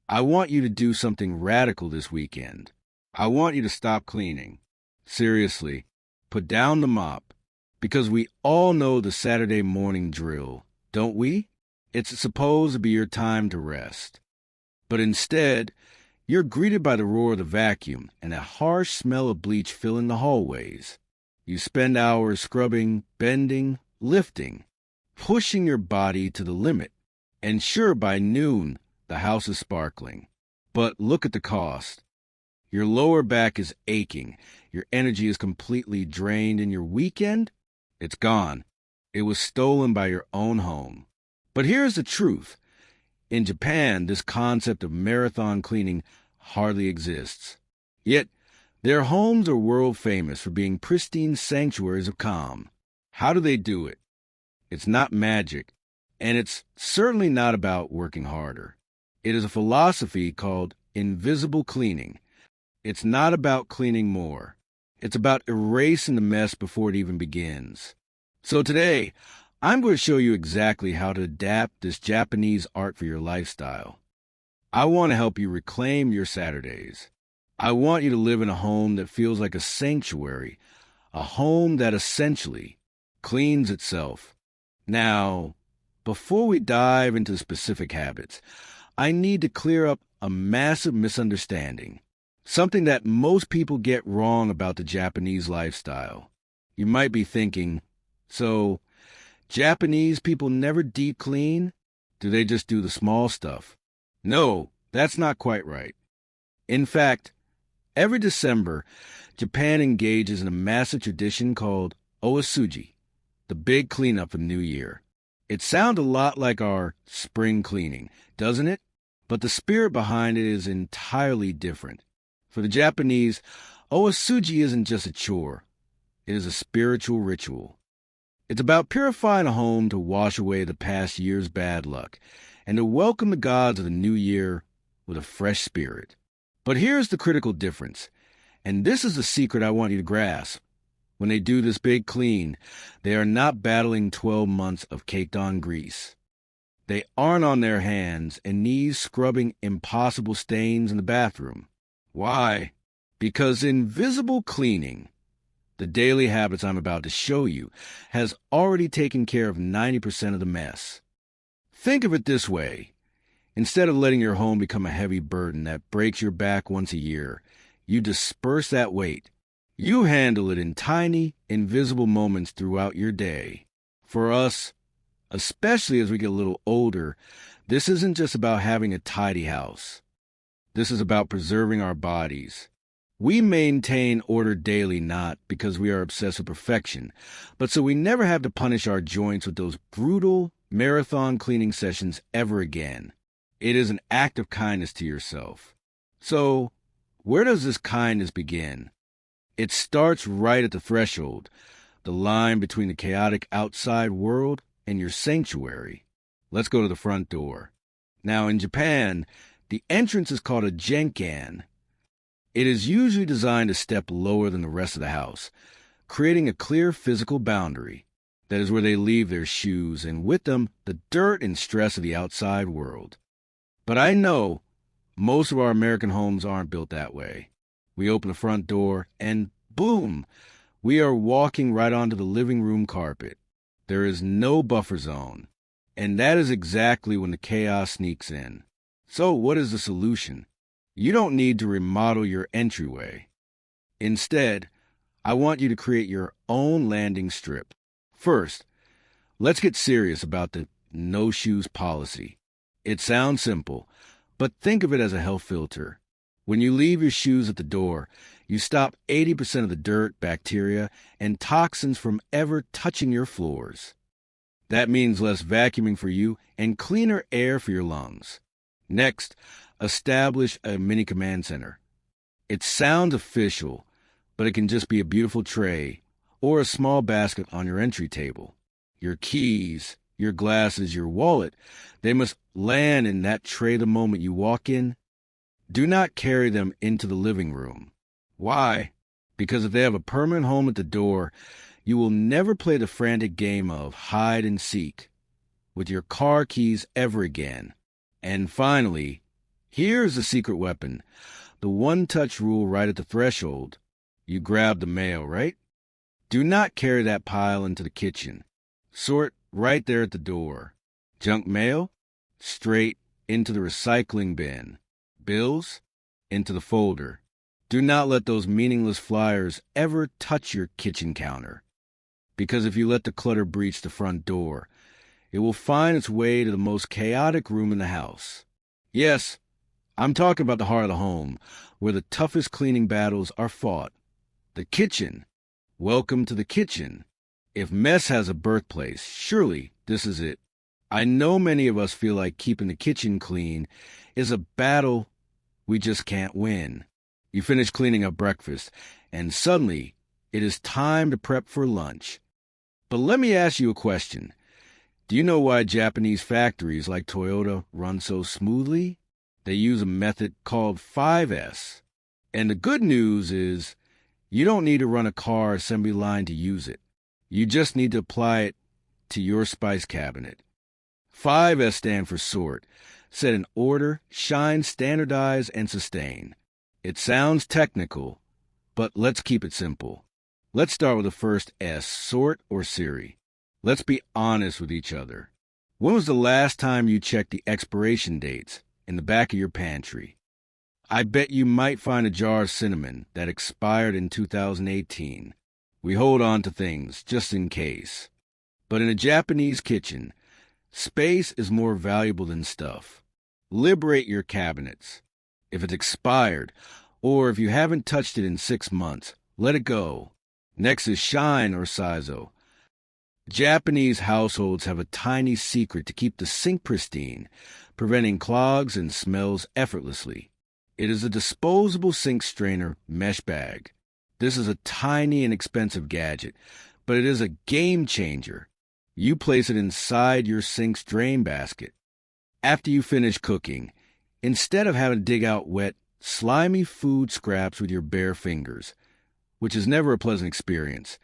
I want you to do something radical this weekend. I want you to stop cleaning. Seriously, put down the mop. Because we all know the Saturday morning drill, don't we? It's supposed to be your time to rest. But instead, you're greeted by the roar of the vacuum and a harsh smell of bleach filling the hallways. You spend hours scrubbing, bending, lifting, pushing your body to the limit. And sure, by noon, the house is sparkling. But look at the cost. Your lower back is aching, your energy is completely drained, and your weekend? It's gone. It was stolen by your own home. But here's the truth. In Japan, this concept of marathon cleaning hardly exists. Yet, their homes are world famous for being pristine sanctuaries of calm. How do they do it? It's not magic, and it's certainly not about working harder. It is a philosophy called invisible cleaning. It's not about cleaning more. It's about erasing the mess before it even begins. So today, I'm going to show you exactly how to adapt this Japanese art for your lifestyle. I want to help you reclaim your Saturdays. I want you to live in a home that feels like a sanctuary, a home that essentially cleans itself. Now, before we dive into specific habits, I need to clear up a massive misunderstanding, something that most people get wrong about the Japanese lifestyle. You might be thinking, so Japanese people never deep clean? Do they just do the small stuff? No, that's not quite right. In fact, every December, Japan engages in a massive tradition called Oosouji, the big cleanup for New Year. It sounds a lot like our spring cleaning, doesn't it? But the spirit behind it is entirely different. For the Japanese, Oosouji isn't just a chore. It is a spiritual ritual. It's about purifying a home to wash away the past year's bad luck and to welcome the gods of the new year with a fresh spirit. But here's the critical difference, and this is the secret I want you to grasp. When they do this big clean, they are not battling 12 months of caked-on grease. They aren't on their hands and knees scrubbing impossible stains in the bathroom. Why? Because invisible cleaning, the daily habits I'm about to show you, has already taken care of 90% of the mess. Think of it this way. Instead of letting your home become a heavy burden that breaks your back once a year, you disperse that weight. You handle it in tiny, invisible moments throughout your day. For us, especially as we get a little older, this isn't just about having a tidy house. This is about preserving our bodies. We maintain order daily not because we are obsessed with perfection, but so we never have to punish our joints with those brutal marathon cleaning sessions ever again. It is an act of kindness to yourself. So, where does this kindness begin? It starts right at the threshold, the line between the chaotic outside world and your sanctuary. Let's go to the front door. Now, in Japan, the entrance is called a genkan. It is usually designed to step lower than the rest of the house, creating a clear physical boundary. That is where they leave their shoes, and with them, the dirt and stress of the outside world. But I know most of our American homes aren't built that way. We open the front door, and boom, we are walking right onto the living room carpet. There is no buffer zone, and that is exactly when the chaos sneaks in. So what is the solution? You don't need to remodel your entryway. Instead, I want you to create your own landing strip. First, let's get serious about the no-shoes policy. It sounds simple, but think of it as a health filter. When you leave your shoes at the door, you stop 80% of the dirt, bacteria, and toxins from ever touching your floors. That means less vacuuming for you and cleaner air for your lungs. Next, establish a mini command center. It sounds official, but it can just be a beautiful tray or a small basket on your entry table. Your keys, your glasses, your wallet, they must land in that tray the moment you walk in. Do not carry them into the living room. Why? Because if they have a permanent home at the door, you will never play the frantic game of hide and seek with your car keys ever again. And finally, Here's the secret weapon. The one-touch rule right at the threshold. You grab the mail, right? Do not carry that pile into the kitchen. Sort right there at the door. Junk mail? Straight into the recycling bin. Bills? Into the folder. Do not let those meaningless flyers ever touch your kitchen counter. Because if you let the clutter breach the front door, it will find its way to the most chaotic room in the house. Yes, I'm talking about the heart of the home, where the toughest cleaning battles are fought. The kitchen. Welcome to the kitchen. If mess has a birthplace, surely this is it. I know many of us feel like keeping the kitchen clean is a battle we just can't win. You finish cleaning up breakfast, and suddenly it is time to prep for lunch. But let me ask you a question. Do you know why Japanese factories like Toyota run so smoothly? They use a method called 5S. And the good news is you don't need to run a car assembly line to use it. You just need to apply it to your spice cabinet. 5S stand for sort. Set in order, shine, standardize, and sustain. It sounds technical, but let's keep it simple. Let's start with the first S, sort or Siri. Let's be honest with each other. When was the last time you checked the expiration dates in the back of your pantry? I bet you might find a jar of cinnamon that expired in 2018. We hold on to things just in case. But in a Japanese kitchen, space is more valuable than stuff. Liberate your cabinets. If it's expired, or if you haven't touched it in 6 months, let it go. Next is shine or saizo. Japanese households have a tiny secret to keep the sink pristine, preventing clogs and smells effortlessly. It is a disposable sink strainer mesh bag. This is a tiny and expensive gadget, but it is a game changer. You place it inside your sink's drain basket. After you finish cooking, instead of having to dig out wet, slimy food scraps with your bare fingers, which is never a pleasant experience,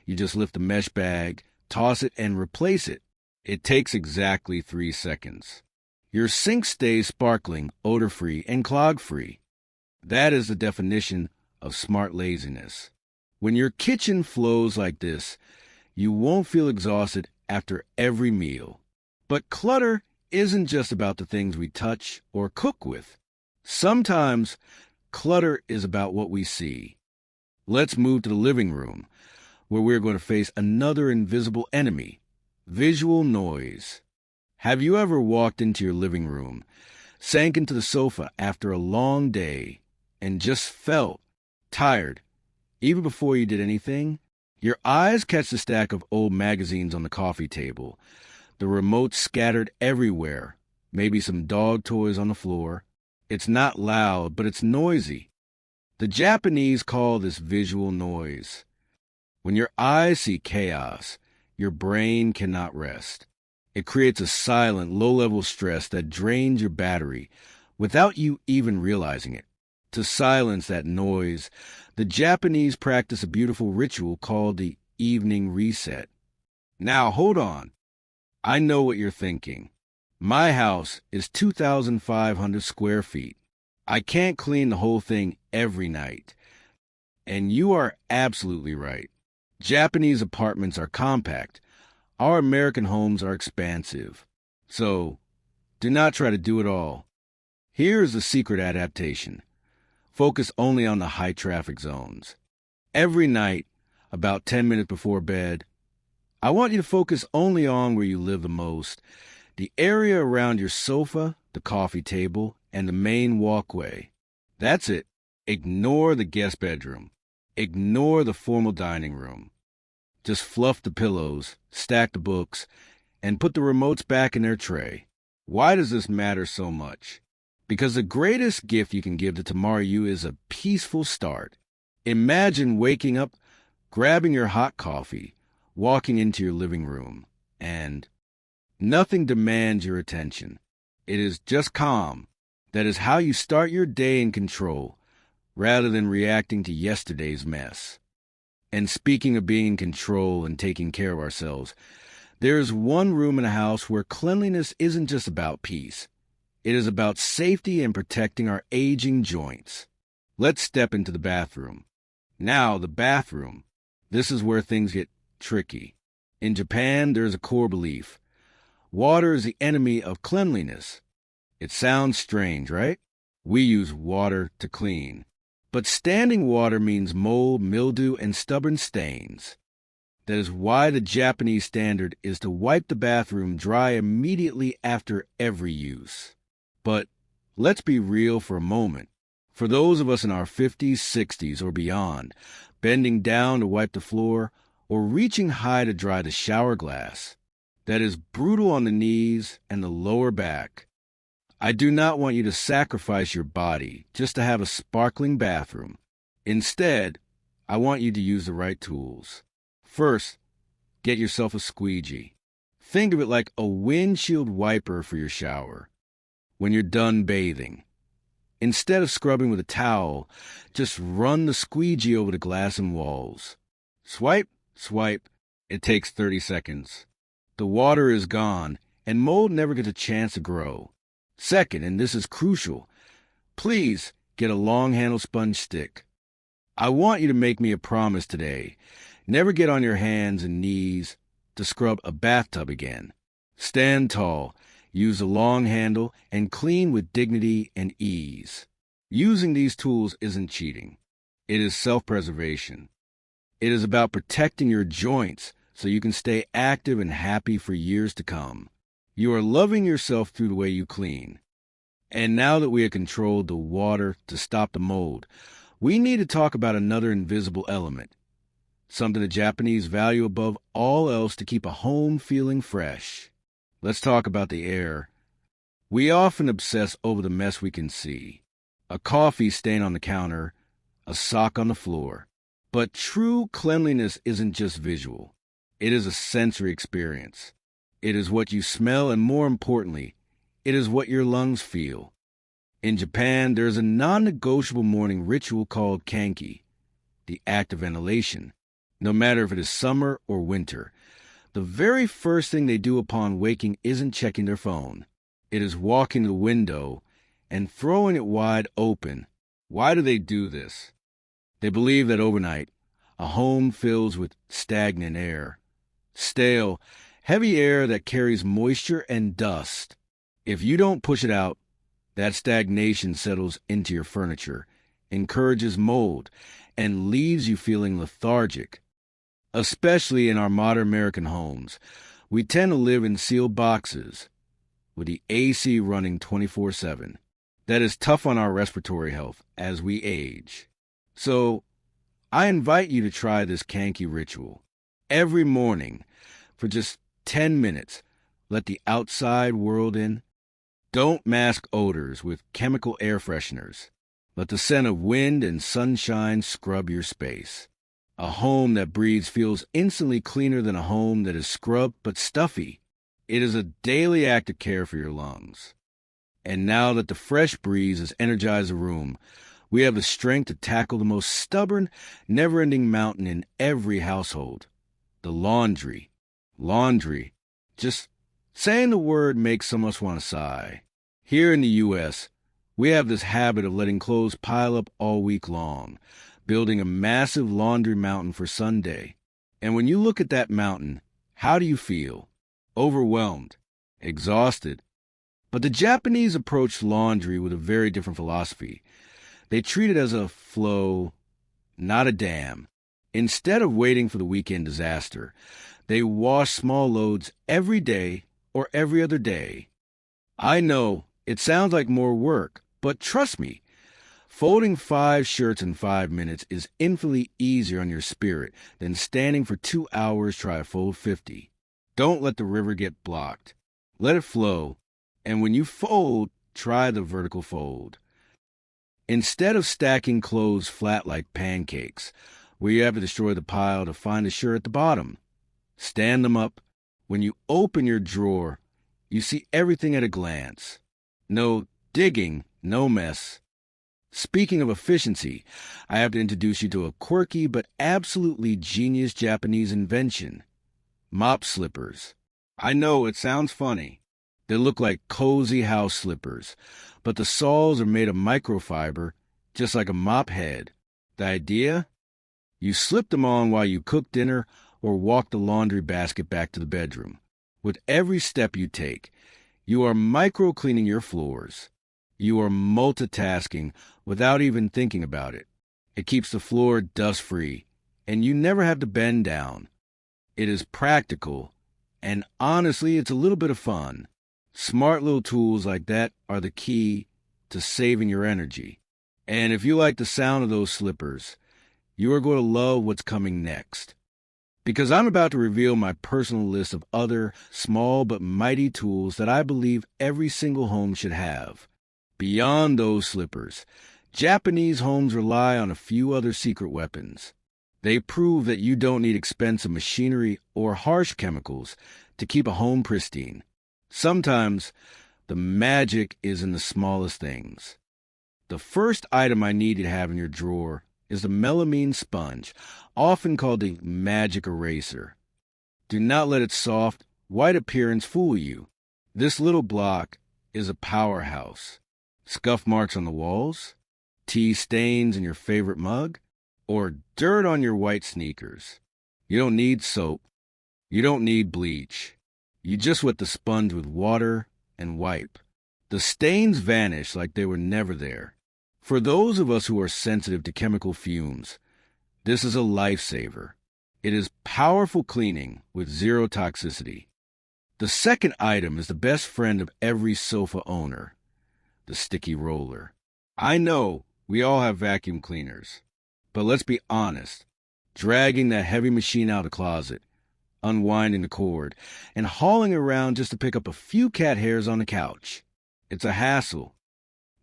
you just lift the mesh bag, toss it, and replace it. It takes exactly 3 seconds. Your sink stays sparkling, odor-free, and clog-free. That is the definition of smart laziness. When your kitchen flows like this, you won't feel exhausted after every meal. But clutter isn't just about the things we touch or cook with. Sometimes clutter is about what we see. Let's move to the living room, where we're going to face another invisible enemy, visual noise. Have you ever walked into your living room, sank into the sofa after a long day, and just felt tired, even before you did anything? Your eyes catch the stack of old magazines on the coffee table, the remote scattered everywhere, maybe some dog toys on the floor. It's not loud, but it's noisy. The Japanese call this visual noise. When your eyes see chaos, your brain cannot rest. It creates a silent, low-level stress that drains your battery without you even realizing it. To silence that noise, the Japanese practice a beautiful ritual called the evening reset. Now, hold on. I know what you're thinking. My house is 2,500 square feet. I can't clean the whole thing every night. And you are absolutely right. Japanese apartments are compact. Our American homes are expansive. So, do not try to do it all. Here is the secret adaptation. Focus only on the high traffic zones. Every night, about 10 minutes before bed, I want you to focus only on where you live the most, the area around your sofa, the coffee table, and the main walkway. That's it. Ignore the guest bedroom. Ignore the formal dining room. Just fluff the pillows, stack the books, and put the remotes back in their tray. Why does this matter so much? Because the greatest gift you can give to tomorrow you is a peaceful start. Imagine waking up, grabbing your hot coffee, walking into your living room, and nothing demands your attention. It is just calm. That is how you start your day in control, rather than reacting to yesterday's mess. And speaking of being in control and taking care of ourselves, there is one room in a house where cleanliness isn't just about peace. It is about safety and protecting our aging joints. Let's step into the bathroom. Now, the bathroom. This is where things get tricky. In Japan, there's a core belief. Water is the enemy of cleanliness. It sounds strange, right? We use water to clean. But standing water means mold, mildew, and stubborn stains. That is why the Japanese standard is to wipe the bathroom dry immediately after every use. But let's be real for a moment. For those of us in our 50s, 60s, or beyond, bending down to wipe the floor or reaching high to dry the shower glass, that is brutal on the knees and the lower back. I do not want you to sacrifice your body just to have a sparkling bathroom. Instead, I want you to use the right tools. First, get yourself a squeegee. Think of it like a windshield wiper for your shower. When you're done bathing, instead of scrubbing with a towel, just run the squeegee over the glass and walls. Swipe, swipe. It takes 30 seconds. The water is gone, and mold never gets a chance to grow. Second, and this is crucial, please get a long-handled sponge stick. I want you to make me a promise today. Never get on your hands and knees to scrub a bathtub again. Stand tall, use a long handle, and clean with dignity and ease. Using these tools isn't cheating. It is self-preservation. It is about protecting your joints so you can stay active and happy for years to come. You are loving yourself through the way you clean. And now that we have controlled the water to stop the mold, we need to talk about another invisible element, something the Japanese value above all else to keep a home feeling fresh. Let's talk about the air. We often obsess over the mess we can see. A coffee stain on the counter, a sock on the floor. But true cleanliness isn't just visual. It is a sensory experience. It is what you smell, and more importantly, it is what your lungs feel. In Japan, there is a non-negotiable morning ritual called Kanki, the act of ventilation. No matter if it is summer or winter, the very first thing they do upon waking isn't checking their phone. It is walking to the window and throwing it wide open. Why do they do this? They believe that overnight, a home fills with stagnant air. Stale, heavy air that carries moisture and dust. If you don't push it out, that stagnation settles into your furniture, encourages mold, and leaves you feeling lethargic. Especially in our modern American homes, we tend to live in sealed boxes with the AC running 24/7. That is tough on our respiratory health as we age. So, I invite you to try this Kanki ritual. Every morning, for just 10 minutes, let the outside world in. Don't mask odors with chemical air fresheners. Let the scent of wind and sunshine scrub your space. A home that breathes feels instantly cleaner than a home that is scrubbed but stuffy. It is a daily act of care for your lungs. And now that the fresh breeze has energized the room, we have the strength to tackle the most stubborn, never-ending mountain in every household, the laundry. Laundry. Just saying the word makes some of us want to sigh. Here in the U.S., we have this habit of letting clothes pile up all week long, building a massive laundry mountain for Sunday. And when you look at that mountain, how do you feel? Overwhelmed, exhausted. But the Japanese approach laundry with a very different philosophy. They treat it as a flow, not a dam. Instead of waiting for the weekend disaster, they wash small loads every day or every other day. I know it sounds like more work, but trust me, folding 5 shirts in 5 minutes is infinitely easier on your spirit than standing for 2 hours trying to fold 50. Don't let the river get blocked. Let it flow. And when you fold, try the vertical fold. Instead of stacking clothes flat like pancakes, where you have to destroy the pile to find a shirt at the bottom, stand them up. When you open your drawer, you see everything at a glance. No digging, no mess. Speaking of efficiency, I have to introduce you to a quirky but absolutely genius Japanese invention. Mop slippers. I know it sounds funny. They look like cozy house slippers, but the soles are made of microfiber, just like a mop head. The idea? You slip them on while you cook dinner or walk the laundry basket back to the bedroom. With every step you take, you are micro-cleaning your floors. You are multitasking without even thinking about it. It keeps the floor dust-free, and you never have to bend down. It is practical, and honestly, it's a little bit of fun. Smart little tools like that are the key to saving your energy. And if you like the sound of those slippers, you are going to love what's coming next. Because I'm about to reveal my personal list of other small but mighty tools that I believe every single home should have. Beyond those slippers, Japanese homes rely on a few other secret weapons. They prove that you don't need expensive machinery or harsh chemicals to keep a home pristine. Sometimes, the magic is in the smallest things. The first item I need to have in your drawer is the melamine sponge, often called the magic eraser. Do not let its soft, white appearance fool you. This little block is a powerhouse. Scuff marks on the walls, tea stains in your favorite mug, or dirt on your white sneakers. You don't need soap. You don't need bleach. You just wet the sponge with water and wipe. The stains vanish like they were never there. For those of us who are sensitive to chemical fumes, this is a lifesaver. It is powerful cleaning with zero toxicity. The second item is the best friend of every sofa owner, the sticky roller. I know we all have vacuum cleaners, but let's be honest. Dragging that heavy machine out of the closet, unwinding the cord, and hauling it around just to pick up a few cat hairs on the couch. It's a hassle.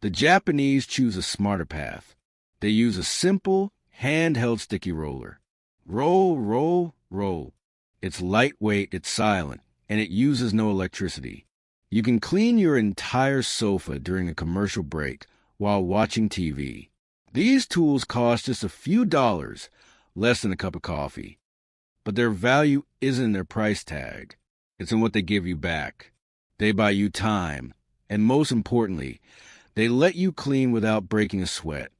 The Japanese choose a smarter path. They use a simple, handheld sticky roller. Roll, roll, roll. It's lightweight, it's silent, and it uses no electricity. You can clean your entire sofa during a commercial break while watching TV. These tools cost just a few dollars, less than a cup of coffee. But their value isn't in their price tag. It's in what they give you back. They buy you time, and most importantly, they let you clean without breaking a sweat.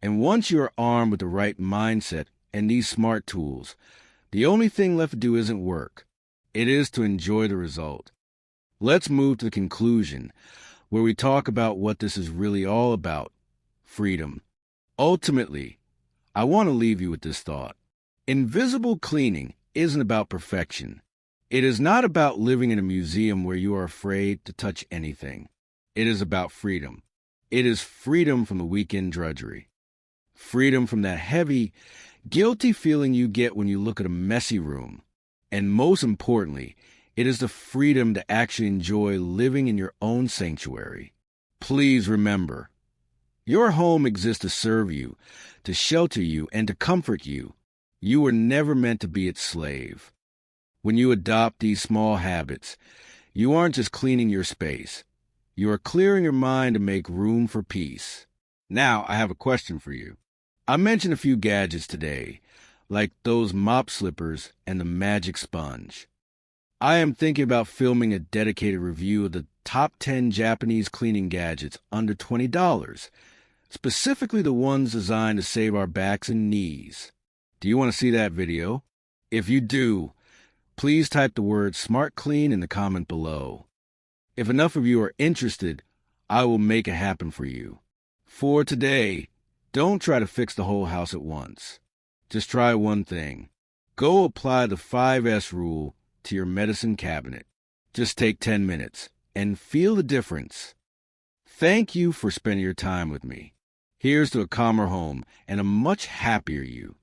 And once you are armed with the right mindset and these smart tools, the only thing left to do isn't work. It is to enjoy the result. Let's move to the conclusion, where we talk about what this is really all about: freedom. Ultimately, I want to leave you with this thought. Invisible cleaning isn't about perfection. It is not about living in a museum where you are afraid to touch anything. It is about freedom. It is freedom from the weekend drudgery. Freedom from that heavy, guilty feeling you get when you look at a messy room. And most importantly, it is the freedom to actually enjoy living in your own sanctuary. Please remember, your home exists to serve you, to shelter you, and to comfort you. You were never meant to be its slave. When you adopt these small habits, you aren't just cleaning your space. You are clearing your mind to make room for peace. Now, I have a question for you. I mentioned a few gadgets today, like those mop slippers and the magic sponge. I am thinking about filming a dedicated review of the top 10 Japanese cleaning gadgets under $20, specifically the ones designed to save our backs and knees. Do you want to see that video? If you do, please type the word Smart Clean in the comment below. If enough of you are interested, I will make it happen for you. For today, don't try to fix the whole house at once. Just try one thing. Go apply the 5S rule to your medicine cabinet. Just take 10 minutes and feel the difference. Thank you for spending your time with me. Here's to a calmer home and a much happier you.